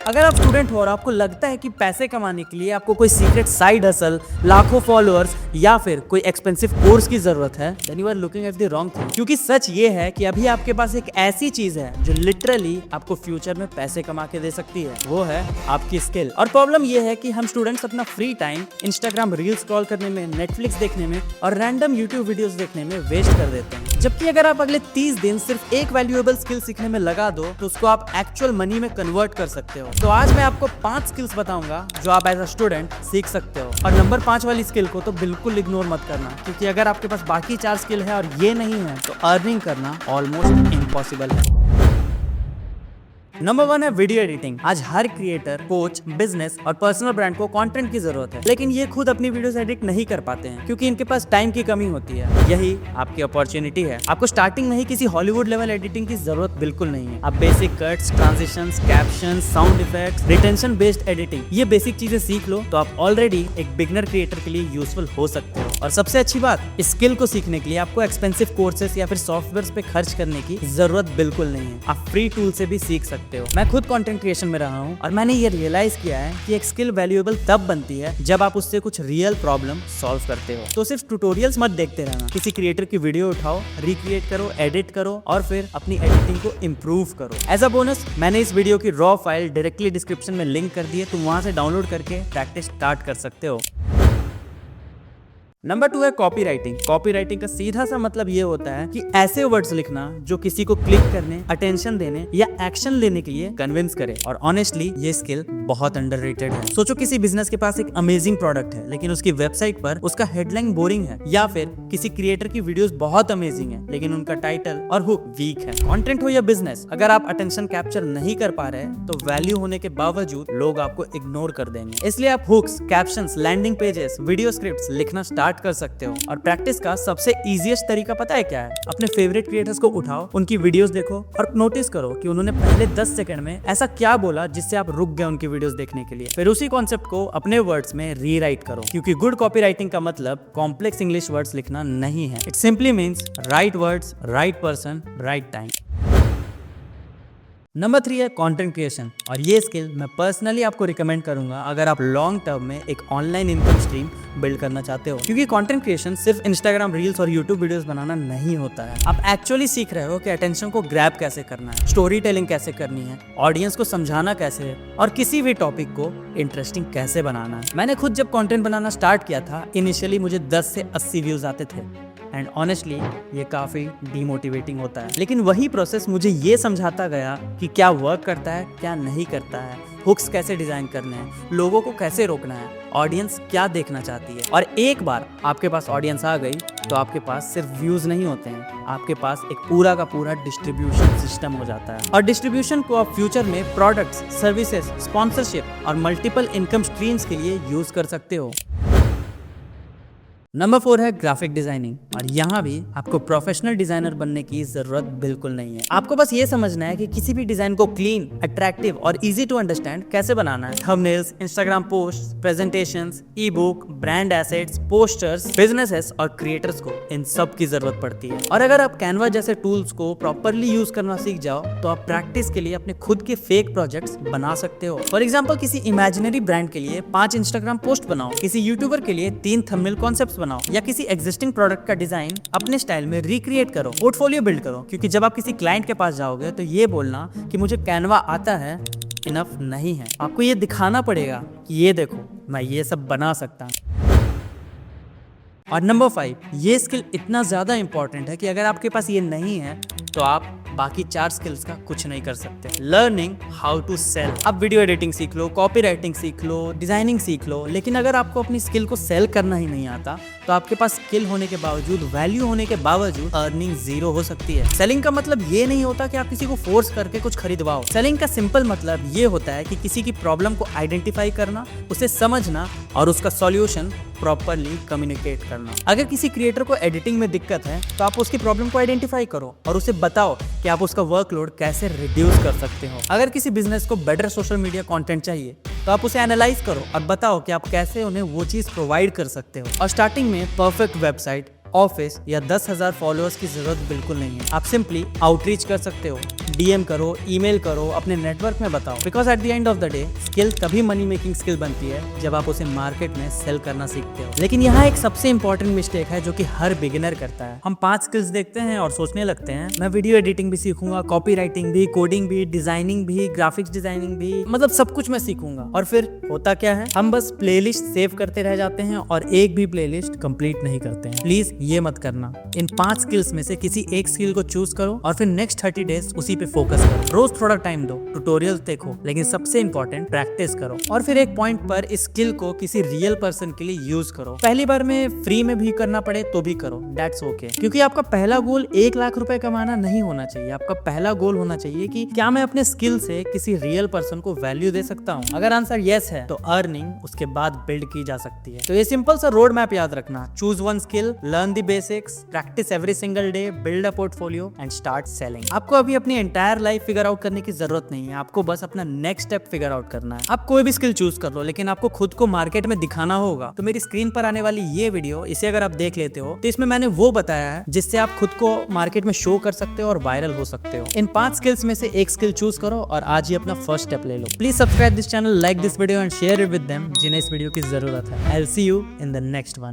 अगर आप स्टूडेंट हो और आपको लगता है कि पैसे कमाने के लिए आपको कोई सीक्रेट साइड हसल, लाखों फॉलोअर्स या फिर कोई एक्सपेंसिव कोर्स की जरूरत है, then you are looking at the wrong thing. क्योंकि सच ये है कि अभी आपके पास एक ऐसी चीज है जो लिटरली आपको फ्यूचर में पैसे कमा के दे सकती है, वो है आपकी स्किल। और प्रॉब्लम ये है कि हम स्टूडेंट्स अपना free time Instagram reel scroll करने में, नेटफ्लिक्स देखने में और रैंडम यूट्यूब वीडियोस देखने में वेस्ट कर देते हैं। जबकि अगर आप अगले 30 दिन सिर्फ एक वैल्यूएबल स्किल सीखने में लगा दो तो उसको आप एक्चुअल मनी में कन्वर्ट कर सकते हो। तो आज मैं आपको 5 स्किल्स बताऊंगा जो आप एज अ स्टूडेंट सीख सकते हो। और नंबर 5 वाली स्किल को तो बिल्कुल इग्नोर मत करना, क्योंकि अगर आपके पास बाकी 4 स्किल है और ये नहीं है तो अर्निंग करना ऑलमोस्ट इम्पॉसिबल है। नंबर 1 है वीडियो एडिटिंग। आज हर क्रिएटर, कोच, बिजनेस और पर्सनल ब्रांड को कंटेंट की जरूरत है, लेकिन ये खुद अपनी वीडियोस एडिट नहीं कर पाते हैं क्योंकि इनके पास टाइम की कमी होती है। यही आपकी अपॉर्चुनिटी है। आपको स्टार्टिंग में ही किसी हॉलीवुड लेवल एडिटिंग की जरूरत बिल्कुल नहीं है। आप basic cuts, transitions, captions, sound effects, retention based editing, ये बेसिक चीजें सीख लो तो आप ऑलरेडी एक बिगनर क्रिएटर के लिए यूजफुल हो सकते हो। और सबसे अच्छी बात, इस स्किल को सीखने के लिए आपको एक्सपेंसिव कोर्सेस या फिर सॉफ्टवेयर पे खर्च करने की जरूरत बिल्कुल नहीं है। आप फ्री टूल से भी सीख सकते हो। मैं खुद कंटेंट क्रिएशन में रहा हूँ और मैंने ये रियलाइज किया है कि एक स्किल वैल्यूएबल तब बनती है जब आप उससे कुछ रियल प्रॉब्लम सॉल्व करते हो। तो सिर्फ ट्यूटोरियल्स मत देखते रहना, किसी क्रिएटर की वीडियो उठाओ, रिक्रिएट करो, एडिट करो और फिर अपनी एडिटिंग को इम्प्रूव करो। एज अ बोनस मैंने इस वीडियो की रॉ फाइल डायरेक्टली डिस्क्रिप्शन में लिंक कर दी है, तुम वहां से डाउनलोड करके प्रैक्टिस स्टार्ट कर सकते हो। नंबर 2 है कॉपी राइटिंग। कॉपी राइटिंग का सीधा सा मतलब ये होता है कि ऐसे वर्ड्स लिखना जो किसी को क्लिक करने, अटेंशन देने या एक्शन लेने के लिए कन्विंस करे। और ऑनेस्टली ये स्किल बहुत अंडररेटेड है। सोचो किसी बिजनेस के पास एक अमेजिंग प्रोडक्ट है लेकिन उसकी वेबसाइट पर उसका हेडलाइन बोरिंग है, या फिर किसी क्रिएटर की वीडियोस बहुत अमेजिंग है लेकिन उनका टाइटल और हुक वीक है। कंटेंट हो या बिजनेस, अगर आप अटेंशन कैप्चर नहीं कर पा रहे तो वैल्यू होने के बावजूद लोग आपको इग्नोर कर देंगे। इसलिए आप hooks, captions, landing pages, video scripts लिखना स्टार्ट कर सकते हो। और प्रैक्टिस का सबसे इजीएस्ट तरीका पता है क्या है? अपने फेवरेट क्रिएटर्स को उठाओ, उनकी वीडियोस देखो और नोटिस करो कि उन्होंने पहले 10 सेकंड में ऐसा क्या बोला जिससे आप रुक गए उनकी वीडियोस देखने के लिए। फिर उसी कॉन्सेप्ट को अपने वर्ड्स में रीराइट करो, क्योंकि गुड कॉपी राइटिंग का मतलब कॉम्प्लेक्स इंग्लिश वर्ड्स लिखना नहीं है। It simply means right words, right person, right time. Number 3 है कंटेंट क्रिएशन। और ये स्किल मैं पर्सनली आपको रिकमेंड करूंगा अगर आप लॉन्ग टर्म में एक ऑनलाइन इनकम स्ट्रीम बिल्ड करना चाहते हो। क्योंकि कंटेंट क्रिएशन सिर्फ इंस्टाग्राम रील्स और यूट्यूब वीडियोस बनाना नहीं होता है। आप एक्चुअली सीख रहे हो कि अटेंशन को ग्रैब कैसे करना है, स्टोरी टेलिंग कैसे करनी है, ऑडियंस को समझाना कैसे है और किसी भी टॉपिक को इंटरेस्टिंग कैसे बनाना है। मैंने खुद जब कंटेंट बनाना स्टार्ट किया था, इनिशियली मुझे 10 से 80 व्यूज आते थे एंड ऑनेस्टली ये काफ़ी डीमोटिवेटिंग होता है। लेकिन वही प्रोसेस मुझे ये समझाता गया कि क्या वर्क करता है, क्या नहीं करता है, हुक्स कैसे डिज़ाइन करने हैं, लोगों को कैसे रोकना है, ऑडियंस क्या देखना चाहती है। और एक बार आपके पास ऑडियंस आ गई तो आपके पास सिर्फ व्यूज़ नहीं होते हैं, आपके पास एक पूरा का पूरा डिस्ट्रीब्यूशन सिस्टम हो जाता है। और डिस्ट्रीब्यूशन को आप फ्यूचर में प्रोडक्ट्स, सर्विसेज, स्पॉन्सरशिप और मल्टीपल इनकम स्ट्रीम्स के लिए यूज़ कर सकते हो। नंबर 4 है ग्राफिक डिजाइनिंग। और यहाँ भी आपको प्रोफेशनल डिजाइनर बनने की जरूरत बिल्कुल नहीं है। आपको बस ये समझना है कि किसी भी डिजाइन को क्लीन, अट्रैक्टिव और इजी टू अंडरस्टैंड कैसे बनाना है। थंबनेल्स, इंस्टाग्राम पोस्ट, प्रेजेंटेशंस, ई book, brand assets, posters, businesses और क्रिएटर्स को इन सब की जरूरत पड़ती है। और अगर आप कैनवा जैसे टूल्स को प्रॉपरली यूज करना सीख जाओ तो आप प्रैक्टिस के लिए अपने खुद के फेक प्रोजेक्ट्स बना सकते हो। फॉर एग्जाम्पल, किसी इमेजिनरी ब्रांड के लिए 5 इंस्टाग्राम पोस्ट बनाओ, किसी यूट्यूबर के लिए 3 थंबनेल कॉन्सेप्ट्स बनाओ, या किसी एग्जिस्टिंग प्रोडक्ट का डिजाइन अपने स्टाइल में रिक्रिएट करो, पोर्टफोलियो बिल्ड करो। क्योंकि जब आप किसी क्लाइंट के पास जाओगे तो ये बोलना कि मुझे कैनवा आता है इनफ नहीं है। आपको ये दिखाना पड़ेगा कि ये देखो मैं ये सब बना सकता हूँ। और नंबर 5, ये स्किल इतना ज्यादा इंपॉर्टेंट है कि अगर आपके पास ये नहीं है तो आप बाकी 4 स्किल्स का कुछ नहीं कर सकते। Learning how to sell. आप वीडियो एडिटिंग सीख लो, कॉपी राइटिंग सीख लो, डिजाइनिंग सीख लो, लेकिन अगर आपको अपनी स्किल को सेल करना ही नहीं आता तो आपके पास स्किल होने के बावजूद, वैल्यू होने के बावजूद अर्निंग 0 हो सकती है। सेलिंग का मतलब ये नहीं होता कि आप किसी को फोर्स करके कुछ खरीदवाओ। सेलिंग का सिंपल मतलब ये होता है कि किसी की प्रॉब्लम को आइडेंटिफाई करना, उसे समझना और उसका सॉल्यूशन प्रॉपरली कम्युनिकेट करना। अगर किसी क्रिएटर को एडिटिंग में दिक्कत है तो आप उसकी प्रॉब्लम को आइडेंटिफाई करो और उसे बताओ कि आप उसका वर्कलोड कैसे रिड्यूस कर सकते हो। अगर किसी बिजनेस को बेटर सोशल मीडिया कंटेंट चाहिए तो आप उसे एनालाइज करो और बताओ कि आप कैसे उन्हें वो चीज प्रोवाइड कर सकते हो। और स्टार्टिंग में परफेक्ट वेबसाइट, ऑफिस या 10,000 फॉलोअर्स की जरूरत बिल्कुल नहीं है। आप सिंपली आउटरीच कर सकते हो, डीएम करो, ईमेल करो, अपने नेटवर्क में बताओ। Because at the end of the day skill तभी मनी मेकिंग स्किल बनती है जब आप उसे मार्केट में सेल करना सीखते हो। लेकिन यहाँ एक सबसे इंपॉर्टेंट मिस्टेक है जो कि हर बिगिनर करता है। हम 5 स्किल्स देखते हैं और सोचने लगते हैं मैं वीडियो एडिटिंग भी सीखूंगा, कॉपी राइटिंग भी, कोडिंग भी, डिजाइनिंग भी, ग्राफिक्स डिजाइनिंग भी, मतलब सब कुछ मैं सीखूंगा। और फिर होता क्या है, हम बस प्लेलिस्ट सेव करते रह जाते हैं और एक भी प्लेलिस्ट कंप्लीट नहीं करते हैं। प्लीज ये मत करना। इन 5 स्किल्स में से किसी एक स्किल को चूज करो और फिर नेक्स्ट 30 डेज उसी पे फोकस करो। रोज थोड़ा टाइम दो, ट्यूटोरियल्स देखो, लेकिन सबसे इंपॉर्टेंट प्रैक्टिस करो। और फिर एक पॉइंट पर इस स्किल को किसी रियल पर्सन के लिए यूज करो। पहली बार में फ्री में भी करना पड़े तो भी करो, दैट्स ओके। क्योंकि आपका पहला गोल 1 लाख रुपए कमाना नहीं होना चाहिए। आपका पहला गोल होना चाहिए कि क्या मैं अपने स्किल से किसी रियल पर्सन को वैल्यू दे सकता हूँ। अगर आंसर यस है तो अर्निंग उसके बाद बिल्ड की जा सकती है। तो ये सिंपल सा रोड मैप याद रखना, choose one skill, learn the basics, practice every single day, build a portfolio and start selling. आपको अभी अपनी एंटायर लाइफ फिगर आउट करने की जरूरत नहीं है, आपको बस अपना नेक्स्ट स्टेप फिगर आउट करना है। आप कोई भी स्किल चूज कर लो, लेकिन आपको खुद को मार्केट में दिखाना होगा। तो मेरी स्क्रीन पर आने वाली ये वीडियो, इसे अगर आप देख लेते हो तो इसमें मैंने वो बताया है जिससे आप खुद को मार्केट में शो कर सकते हो और वायरल हो सकते हो। इन 5 स्किल्स में से एक स्किल चूज करो और आज ही अपना फर्स्ट स्टेप ले लो। Please subscribe this channel, like this video and share it with them जिन्हें इस वीडियो की जरूरत है। I will see you in the next one.